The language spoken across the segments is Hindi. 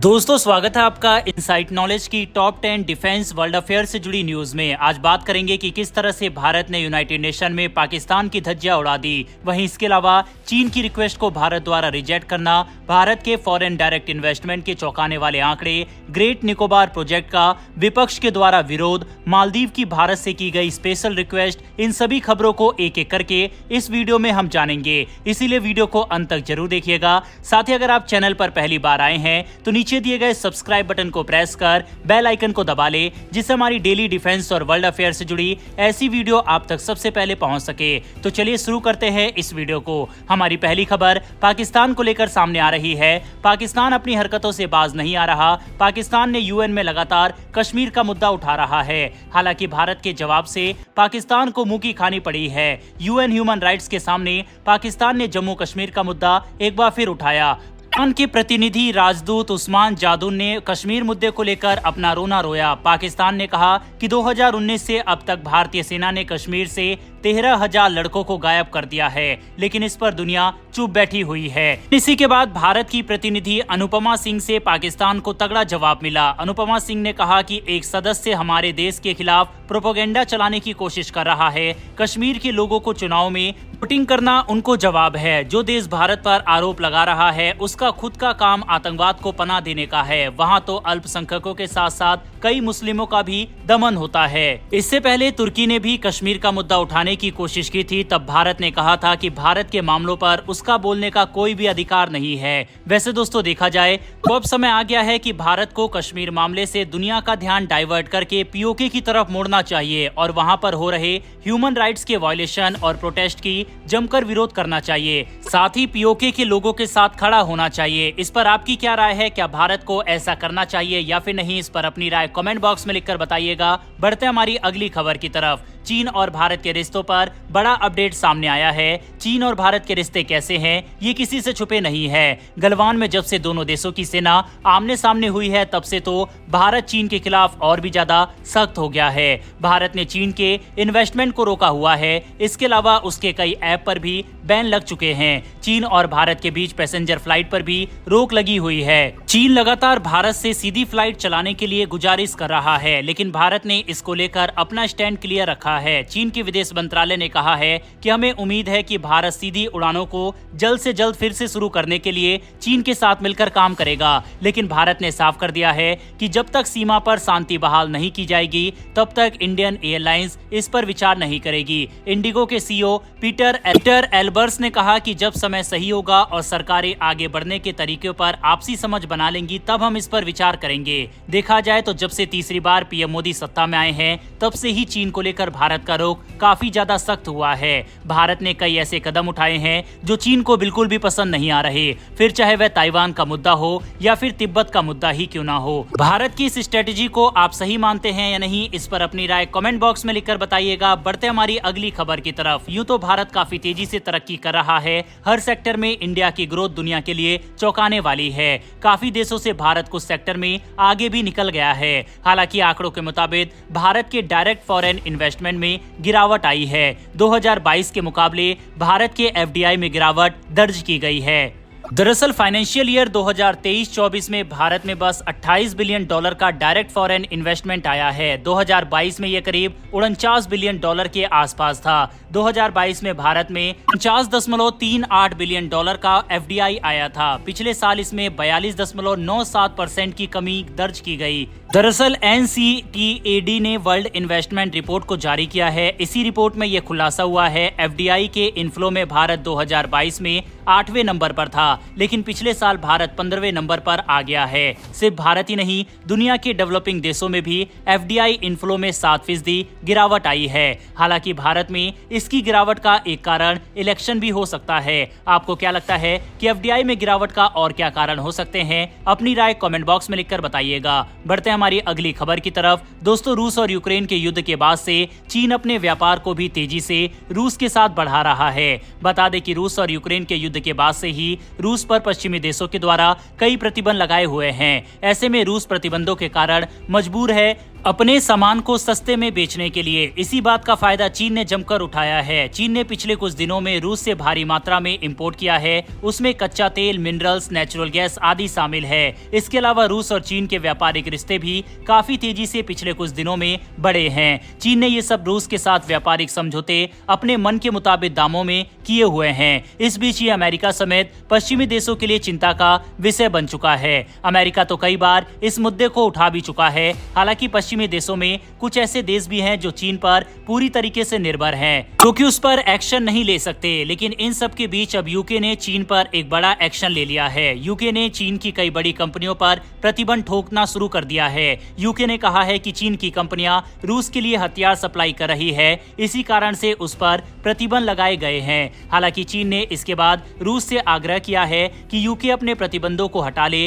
दोस्तों स्वागत है आपका इनसाइट नॉलेज की टॉप 10 डिफेंस वर्ल्ड अफेयर से जुड़ी न्यूज में। आज बात करेंगे कि किस तरह से भारत ने यूनाइटेड नेशन में पाकिस्तान की धज्जियां उड़ा दी। वहीं इसके अलावा चीन की रिक्वेस्ट को भारत द्वारा रिजेक्ट करना, भारत के फॉरेन डायरेक्ट इन्वेस्टमेंट के चौंकाने वाले आंकड़े, ग्रेट निकोबार प्रोजेक्ट का विपक्ष के द्वारा विरोध, मालदीव की भारत से की गई स्पेशल रिक्वेस्ट, इन सभी खबरों को एक एक करके इस वीडियो में हम जानेंगे। इसीलिए वीडियो को अंत तक जरूर देखिएगा। साथ ही अगर आप चैनल पर पहली बार आए हैं तो नीचे दिए गए सब्सक्राइब बटन को प्रेस कर बेल आइकन को दबा ले, जिससे हमारी डेली डिफेंस और वर्ल्ड अफेयर से जुड़ी ऐसी वीडियो आप तक सबसे पहले पहुंच सके। तो चलिए शुरू करते हैं इस वीडियो को। हमारी पहली खबर पाकिस्तान को लेकर सामने आ रही है। पाकिस्तान अपनी हरकतों से बाज नहीं आ रहा। पाकिस्तान ने यूएन में लगातार कश्मीर का मुद्दा उठा रहा है। हालांकि भारत के जवाब से पाकिस्तान को मुंह की खानी पड़ी है। यूएन ह्यूमन राइट्स के सामने पाकिस्तान ने जम्मू कश्मीर का मुद्दा एक बार फिर उठाया। पाकिस्तान के प्रतिनिधि राजदूत उस्मान जादून ने कश्मीर मुद्दे को लेकर अपना रोना रोया। पाकिस्तान ने कहा कि 2019 से अब तक भारतीय सेना ने कश्मीर से 13,000 लड़कों को गायब कर दिया है, लेकिन इस पर दुनिया चुप बैठी हुई है। इसी के बाद भारत की प्रतिनिधि अनुपमा सिंह से पाकिस्तान को तगड़ा जवाब मिला। अनुपमा सिंह ने कहा कि एक सदस्य हमारे देश के खिलाफ प्रोपेगेंडा चलाने की कोशिश कर रहा है। कश्मीर के लोगों को चुनाव में वोटिंग करना उनको जवाब है। जो देश भारत पर आरोप लगा रहा है उसका खुद का काम आतंकवाद को पनाह देने का है। वहाँ तो अल्पसंख्यकों के साथ साथ कई मुस्लिमों का भी दमन होता है। इससे पहले तुर्की ने भी कश्मीर का मुद्दा उठाने की कोशिश की थी। तब भारत ने कहा था कि भारत के मामलों पर उसका बोलने का कोई भी अधिकार नहीं है। वैसे दोस्तों देखा जाए तो अब समय आ गया है कि भारत को कश्मीर मामले से दुनिया का ध्यान डाइवर्ट करके पीओके की तरफ मोड़ना चाहिए और वहाँ पर हो रहे ह्यूमन राइट्स के वायलेशन और प्रोटेस्ट की जमकर विरोध करना चाहिए। साथ ही पीओके के लोगों के साथ खड़ा होना चाहिए। इस पर आपकी क्या राय है? क्या भारत को ऐसा करना चाहिए या फिर नहीं? इस पर अपनी राय कमेंट बॉक्स में लिखकर बताइएगा। बढ़ते हमारी अगली खबर की तरफ। चीन और भारत के रिश्तों पर बड़ा अपडेट सामने आया है। चीन और भारत के रिश्ते कैसे हैं ये किसी से छुपे नहीं है। गलवान में जब से दोनों देशों की सेना आमने सामने हुई है तब से तो भारत चीन के खिलाफ और भी ज्यादा सख्त हो गया है। भारत ने चीन के इन्वेस्टमेंट को रोका हुआ है। इसके अलावा उसके कई ऐप पर भी बैन लग चुके हैं। चीन और भारत के बीच पैसेंजर फ्लाइट पर भी रोक लगी हुई है। चीन लगातार भारत से सीधी फ्लाइट चलाने के लिए गुजारिश कर रहा है, लेकिन भारत ने इसको लेकर अपना स्टैंड क्लियर रखा है। चीन के विदेश मंत्रालय ने कहा है कि हमें उम्मीद है कि भारत सीधी उड़ानों को जल्द से जल्द फिर से शुरू करने के लिए चीन के साथ मिलकर काम करेगा। लेकिन भारत ने साफ कर दिया है कि जब तक सीमा पर शांति बहाल नहीं की जाएगी तब तक इंडियन एयरलाइंस इस पर विचार नहीं करेगी। इंडिगो के सीईओ पीटर एल्बर्स ने कहा कि जब समय सही होगा और सरकारें आगे बढ़ने के तरीकों पर आपसी समझ बना लेंगी तब हम इस पर विचार करेंगे। देखा जाए तो जब से तीसरी बार पीएम मोदी सत्ता में आए हैं तब से ही चीन को लेकर भारत का रुख काफी ज्यादा सख्त हुआ है। भारत ने कई ऐसे कदम उठाए हैं जो चीन को बिल्कुल भी पसंद नहीं आ रहे, फिर चाहे वह ताइवान का मुद्दा हो या फिर तिब्बत का मुद्दा ही क्यों ना हो। भारत की इस स्ट्रेटेजी को आप सही मानते हैं या नहीं, इस पर अपनी राय कमेंट बॉक्स में लिखकर बताइएगा। बढ़ते हमारी अगली खबर की तरफ। यूं तो भारत काफी तेजी से तरक्की कर रहा है। हर सेक्टर में इंडिया की ग्रोथ दुनिया के लिए चौंकाने वाली है। काफी देशों से भारत कुछ सेक्टर में आगे भी निकल गया है। हालांकि आंकड़ों के मुताबिक भारत के डायरेक्ट फॉरेन इन्वेस्टमेंट में गिरावट आई है। 2022 के मुकाबले भारत के एफडीआई में गिरावट दर्ज की गई है। दरअसल फाइनेंशियल ईयर 2023-24 में भारत में बस 28 बिलियन डॉलर का डायरेक्ट फॉरेन इन्वेस्टमेंट आया है। 2022 में यह करीब 49 बिलियन डॉलर के आसपास था। 2022 में भारत में 49.38 बिलियन डॉलर का एफडीआई आया था। पिछले साल इसमें 42.97% की कमी दर्ज की गई। दरअसल एनसीटीएडी ने वर्ल्ड इन्वेस्टमेंट रिपोर्ट को जारी किया है। इसी रिपोर्ट में यह खुलासा हुआ है एफडीआई के इनफ्लो में भारत 2022 में 8वें नंबर पर था, लेकिन पिछले साल भारत 15वें नंबर पर आ गया है। सिर्फ भारत ही नहीं, दुनिया के डेवलपिंग देशों में भी एफडीआई इनफ्लो में 7% गिरावट आई है। हालांकि भारत में इसकी गिरावट का एक कारण इलेक्शन भी हो सकता है। आपको क्या लगता है कि एफडीआई में गिरावट का और क्या कारण हो सकते हैं? अपनी राय कमेंट बॉक्स में लिखकर बताइएगा। बढ़ते हैं हमारी अगली खबर की तरफ। दोस्तों रूस और यूक्रेन के युद्ध के बाद से चीन अपने व्यापार को भी तेजी से रूस के साथ बढ़ा रहा है। बता दें कि रूस और यूक्रेन के युद्ध के बाद से ही रूस पर पश्चिमी देशों के द्वारा कई प्रतिबंध लगाए हुए हैं। ऐसे में रूस प्रतिबंधों के कारण मजबूर है अपने सामान को सस्ते में बेचने के लिए। इसी बात का फायदा चीन ने जमकर उठाया है। चीन ने पिछले कुछ दिनों में रूस से भारी मात्रा में इंपोर्ट किया है। उसमें कच्चा तेल, मिनरल्स, नेचुरल गैस आदि शामिल है। इसके अलावा रूस और चीन के व्यापारिक रिश्ते भी काफी तेजी से पिछले कुछ दिनों में बढ़े हैं। चीन ने ये सब रूस के साथ व्यापारिक समझौते अपने मन के मुताबिक दामों में किए हुए हैं। इस बीच ये अमेरिका समेत पश्चिमी देशों के लिए चिंता का विषय बन चुका है। अमेरिका तो कई बार इस मुद्दे को उठा भी चुका है। हालांकि पश्चिमी देशों में कुछ ऐसे देश भी हैं जो चीन पर पूरी तरीके से निर्भर हैं, क्योंकि उस पर एक्शन नहीं ले सकते। लेकिन इन सब के बीच अब यूके ने चीन पर एक बड़ा एक्शन ले लिया है। यूके ने चीन की कई बड़ी कंपनियों पर प्रतिबंध ठोकना शुरू कर दिया है। यूके ने कहा है कि चीन की कंपनियां रूस के लिए हथियार सप्लाई कर रही है, इसी कारण से उस पर प्रतिबंध लगाए गए हैं। हालांकि चीन ने इसके बाद रूस से आग्रह किया है कि यूके अपने प्रतिबंधों को हटा ले।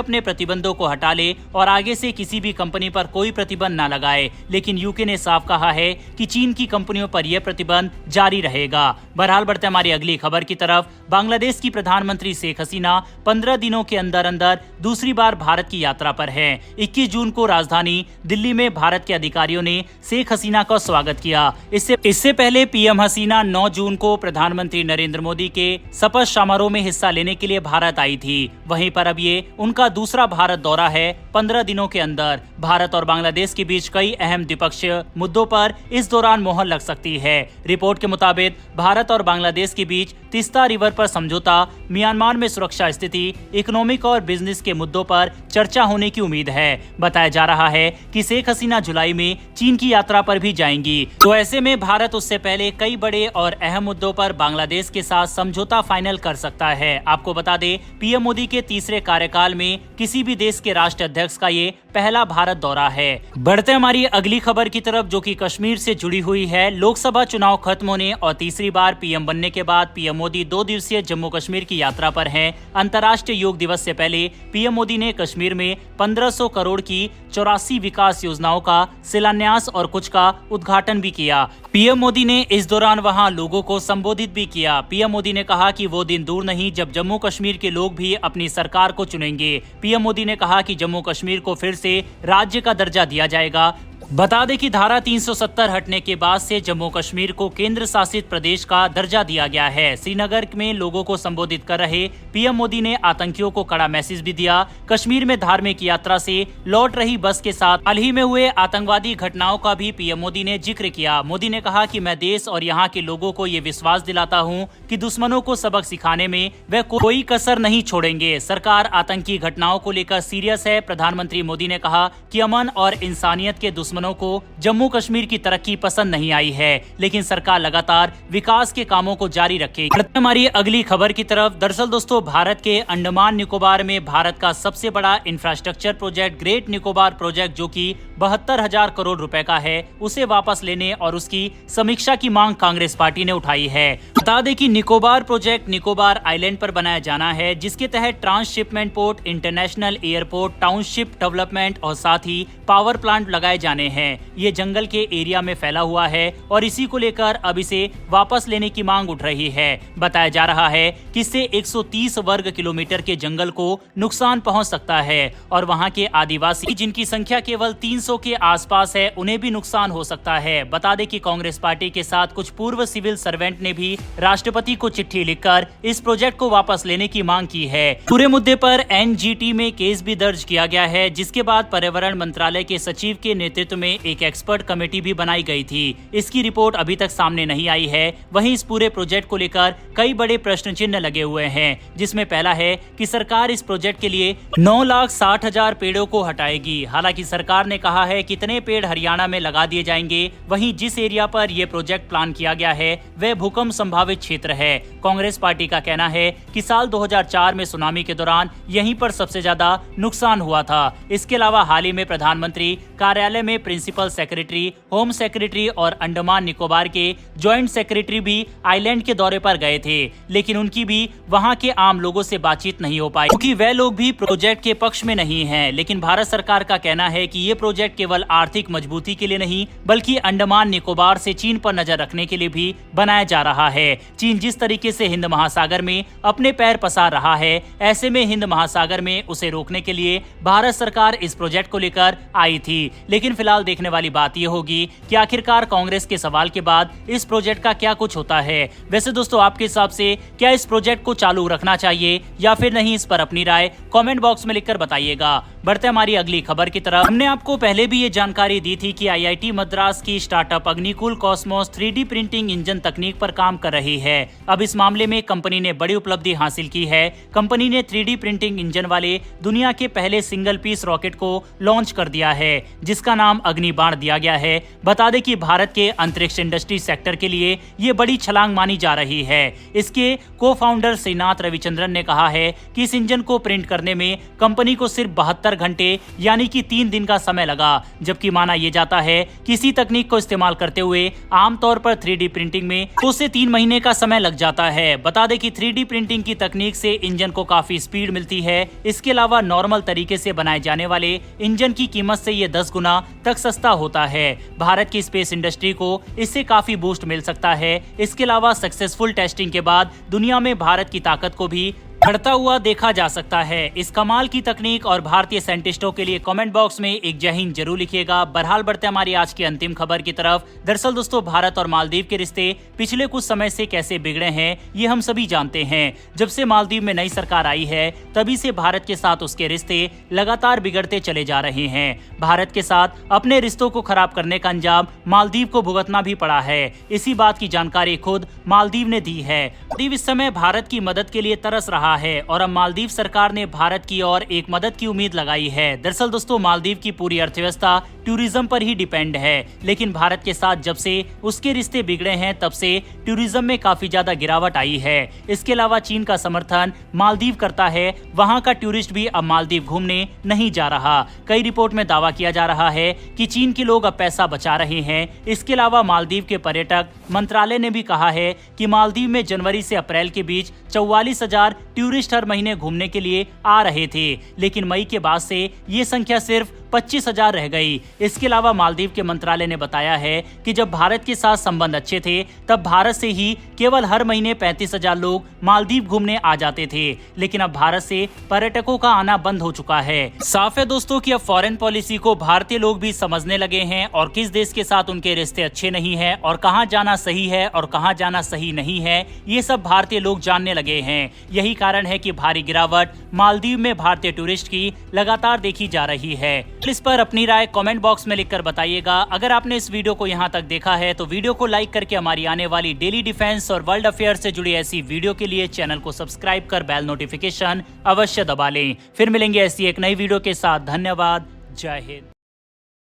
अपने प्रतिबंधों को हटा ले और आगे से किसी भी कंपनी पर कोई प्रतिबंध न लगाए। लेकिन यूके ने साफ कहा है कि चीन की कंपनियों पर यह प्रतिबंध जारी रहेगा। बहरहाल बढ़ते हमारी अगली खबर की तरफ। बांग्लादेश की प्रधानमंत्री शेख हसीना 15 दिनों के अंदर अंदर दूसरी बार भारत की यात्रा पर है। 21 जून को राजधानी दिल्ली में भारत के अधिकारियों ने शेख हसीना का स्वागत किया। इससे पहले पीएम हसीना 9 जून को प्रधानमंत्री नरेंद्र मोदी के शपथ समारोह में हिस्सा लेने के लिए भारत आई थी। वहीं पर अब ये उनका दूसरा भारत दौरा है। 15 दिनों के अंदर भारत और बांग्लादेश के बीच कई अहम द्विपक्षीय मुद्दों पर इस दौरान मोहर लग सकती है। रिपोर्ट के मुताबिक भारत और बांग्लादेश के बीच तीस्ता रिवर पर समझौता, म्यांमार में सुरक्षा स्थिति, इकोनॉमिक और बिजनेस के मुद्दों पर चर्चा होने की उम्मीद है। बताया जा रहा है कि शेख हसीना जुलाई में चीन की यात्रा पर भी जाएंगी। तो ऐसे में भारत उससे पहले कई बड़े और अहम मुद्दों पर बांग्लादेश के साथ समझौता फाइनल कर सकता है। आपको बता दें, पीएम मोदी के तीसरे कार्यकाल में किसी भी देश के राष्ट्राध्यक्ष का ये पहला भारत दौरा है। बढ़ते हमारी अगली खबर की तरफ, जो कि कश्मीर से जुड़ी हुई है। लोकसभा चुनाव खत्म होने और तीसरी बार पीएम बनने के बाद पीएम मोदी 2 दिवसीय जम्मू कश्मीर की यात्रा पर हैं। अंतर्राष्ट्रीय योग दिवस से पहले पीएम मोदी ने कश्मीर में 1500 करोड़ की 84 विकास योजनाओं का शिलान्यास और कुछ का उद्घाटन भी किया। पीएम मोदी ने इस दौरान वहां लोगों को संबोधित भी किया। पीएम मोदी ने कहा कि वो दिन दूर नहीं जब जम्मू कश्मीर के लोग भी अपनी सरकार को चुनेंगे। पीएम मोदी ने कहा कि जम्मू कश्मीर को फिर से राज्य का दर्जा दिया जाएगा। बता दें कि धारा 370 हटने के बाद से जम्मू कश्मीर को केंद्र शासित प्रदेश का दर्जा दिया गया है। श्रीनगर में लोगों को संबोधित कर रहे पीएम मोदी ने आतंकियों को कड़ा मैसेज भी दिया। कश्मीर में धार्मिक यात्रा से लौट रही बस के साथ हाल ही में हुए आतंकवादी घटनाओं का भी पीएम मोदी ने जिक्र किया। मोदी ने कहा कि मैं देश और यहाँ के लोगों को ये विश्वास दिलाता हूँ कि दुश्मनों को सबक सिखाने में वे कोई कसर नहीं छोड़ेंगे। सरकार आतंकी घटनाओं को लेकर सीरियस है। प्रधानमंत्री मोदी ने कहा कि अमन और इंसानियत के दुश्मनों को जम्मू कश्मीर की तरक्की पसंद नहीं आई है, लेकिन सरकार लगातार विकास के कामों को जारी रखेगी। हमारी अगली खबर की तरफ। दरअसल दोस्तों, भारत के अंडमान निकोबार में भारत का सबसे बड़ा infrastructure project great Nicobar project, जो कि 72,000 करोड़ रुपए का है, उसे वापस लेने और उसकी समीक्षा की मांग कांग्रेस पार्टी ने उठाई है। बता दें कि निकोबार प्रोजेक्ट निकोबार आइलैंड पर बनाया जाना है, जिसके तहत transshipment port, international airport, township development और साथ ही पावर प्लांट लगाए जाने हैं। ये जंगल के एरिया में फैला हुआ है और इसी को लेकर अब इसे वापस लेने की मांग उठ रही है। बताया जा रहा है कि इससे 130 वर्ग किलोमीटर के जंगल को नुकसान पहुंच सकता है और वहां के आदिवासी, जिनकी संख्या केवल 300 के आसपास है, उन्हें भी नुकसान हो सकता है। बता दें कि कांग्रेस पार्टी के साथ कुछ पूर्व सिविल सर्वेंट ने भी राष्ट्रपति को चिट्ठी लिखकर इस प्रोजेक्ट को वापस लेने की मांग की है। पूरे मुद्दे पर एनजीटी में केस भी दर्ज किया गया है, जिसके बाद पर्यावरण मंत्रालय के सचिव के नेतृत्व में एक एक्सपर्ट कमेटी भी बनाई गई थी। इसकी रिपोर्ट अभी तक सामने नहीं आई है। वहीं इस पूरे प्रोजेक्ट को लेकर कई बड़े प्रश्न चिन्ह लगे हुए हैं, जिसमें पहला है कि सरकार इस प्रोजेक्ट के लिए 9,60,000 पेड़ों को हटाएगी। हालांकि सरकार ने कहा है कितने पेड़ हरियाणा में लगा दिए जाएंगे। वहीं जिस एरिया पर यह प्रोजेक्ट प्लान किया गया है वह भूकंप संभावित क्षेत्र है। कांग्रेस पार्टी का कहना है कि साल 2004 में सुनामी के दौरान यहीं पर सबसे ज्यादा नुकसान हुआ था। इसके अलावा हाल ही में प्रधानमंत्री कार्यालय में प्रिंसिपल सेक्रेटरी, होम सेक्रेटरी और अंडमान निकोबार के ज्वाइंट सेक्रेटरी भी आइलैंड के दौरे पर गए थे, लेकिन उनकी भी वहां के आम लोगों से बातचीत नहीं हो पाई, क्योंकि वे लोग भी प्रोजेक्ट के पक्ष में नहीं हैं। लेकिन भारत सरकार का कहना है कि ये प्रोजेक्ट प्रोजेक्ट केवल आर्थिक मजबूती के लिए नहीं बल्कि अंडमान निकोबार से चीन पर नजर रखने के लिए भी बनाया जा रहा है। चीन जिस तरीके से हिंद महासागर में अपने पैर पसार रहा है, ऐसे में हिंद महासागर में उसे रोकने के लिए भारत सरकार इस प्रोजेक्ट को लेकर आई थी। लेकिन फिलहाल देखने वाली बात यह होगी कि आखिरकार कांग्रेस के सवाल के बाद इस प्रोजेक्ट का क्या कुछ होता है। वैसे दोस्तों, आपके हिसाब से क्या इस प्रोजेक्ट को चालू रखना चाहिए या फिर नहीं, इस पर अपनी राय कमेंट बॉक्स में लिखकर बताइएगा। बढ़ते हमारी अगली खबर की तरफ। हमने आपको पहले भी ये जानकारी दी थी कि आईआईटी मद्रास की startup Agnikul Cosmos 3D printing engine तकनीक पर काम कर रही है। अब इस मामले में कंपनी ने बड़ी उपलब्धि हासिल की है। कंपनी ने 3D प्रिंटिंग इंजन वाले दुनिया के पहले सिंगल पीस रॉकेट को लॉन्च कर दिया है, जिसका नाम अग्निबाण दिया गया है। बता दें कि भारत के अंतरिक्ष इंडस्ट्री सेक्टर के लिए ये बड़ी छलांग मानी जा रही है। इसके को फाउंडर श्रीनाथ रविचंद्रन ने कहा है कि इस इंजन को प्रिंट करने में कंपनी को सिर्फ 72 घंटे यानी कि 3 दिन का समय लगा, जबकि माना यह जाता है कि इसी तकनीक को इस्तेमाल करते हुए आमतौर पर 3D प्रिंटिंग में 2 से 3 महीने का समय लग जाता है। बता दें कि 3D प्रिंटिंग की तकनीक से इंजन को काफी स्पीड मिलती है। इसके अलावा नॉर्मल तरीके से बनाए जाने वाले इंजन की कीमत से ये 10 गुना तक सस्ता होता है। भारत की स्पेस इंडस्ट्री को इससे काफी बूस्ट मिल सकता है। इसके अलावा सक्सेसफुल टेस्टिंग के बाद दुनिया में भारत की ताकत को भी बढ़ता हुआ देखा जा सकता है। इस कमाल की तकनीक और भारतीय साइंटिस्टों के लिए कमेंट बॉक्स में एक जय हिंद जरूर लिखिएगा। बहरहाल बढ़ते हमारी आज की अंतिम खबर की तरफ। दरअसल दोस्तों, भारत और मालदीव के रिश्ते पिछले कुछ समय से कैसे बिगड़े हैं ये हम सभी जानते हैं। जब से मालदीव में नई सरकार आई है तभी से भारत के साथ उसके रिश्ते लगातार बिगड़ते चले जा रहे हैं। भारत के साथ अपने रिश्तों को खराब करने का अंजाम मालदीव को भुगतना भी पड़ा है। इसी बात की जानकारी खुद मालदीव ने दी है। मालदीव इस समय भारत की मदद के लिए तरस रहा है और अब मालदीव सरकार ने भारत की ओर एक मदद की उम्मीद लगाई है। दरअसल दोस्तों, मालदीव की पूरी अर्थव्यवस्था टूरिज्म पर ही डिपेंड है, लेकिन भारत के साथ जब से उसके रिश्ते बिगड़े हैं तब से टूरिज्म में काफी ज्यादा गिरावट आई है। इसके अलावा चीन का समर्थन मालदीव करता है। वहां का टूरिस्ट भी अब मालदीव घूमने नहीं जा रहा। कई रिपोर्ट में दावा किया जा रहा है कि चीन के लोग अब पैसा बचा रहे हैं। इसके अलावा मालदीव के पर्यटक मंत्रालय ने भी कहा है कि मालदीव में जनवरी से अप्रैल के बीच 44,000 टूरिस्ट हर महीने घूमने के लिए आ रहे थे, लेकिन मई के बाद से ये संख्या सिर्फ 25,000 रह गई। इसके अलावा मालदीव के मंत्रालय ने बताया है कि जब भारत के साथ संबंध अच्छे थे तब भारत से ही केवल हर महीने 35,000 लोग मालदीव घूमने आ जाते थे, लेकिन अब भारत से पर्यटकों का आना बंद हो चुका है। साफ है दोस्तों कि अब फॉरेन पॉलिसी को भारतीय लोग भी समझने लगे हैं और किस देश के साथ उनके रिश्ते अच्छे नहीं है और कहां जाना सही है और कहां जाना सही नहीं है, ये सब भारतीय लोग जानने लगे हैं। यही कारण है कि भारी गिरावट मालदीव में भारतीय टूरिस्ट की लगातार देखी जा रही है। इस पर अपनी राय कमेंट बॉक्स में लिखकर बताइएगा। अगर आपने इस वीडियो को यहाँ तक देखा है तो वीडियो को लाइक करके हमारी आने वाली डेली डिफेंस और वर्ल्ड अफेयर से जुड़ी ऐसी वीडियो के लिए चैनल को सब्सक्राइब कर बेल नोटिफिकेशन अवश्य दबा लें। फिर मिलेंगे ऐसी एक नई वीडियो के साथ। धन्यवाद। जय हिंद।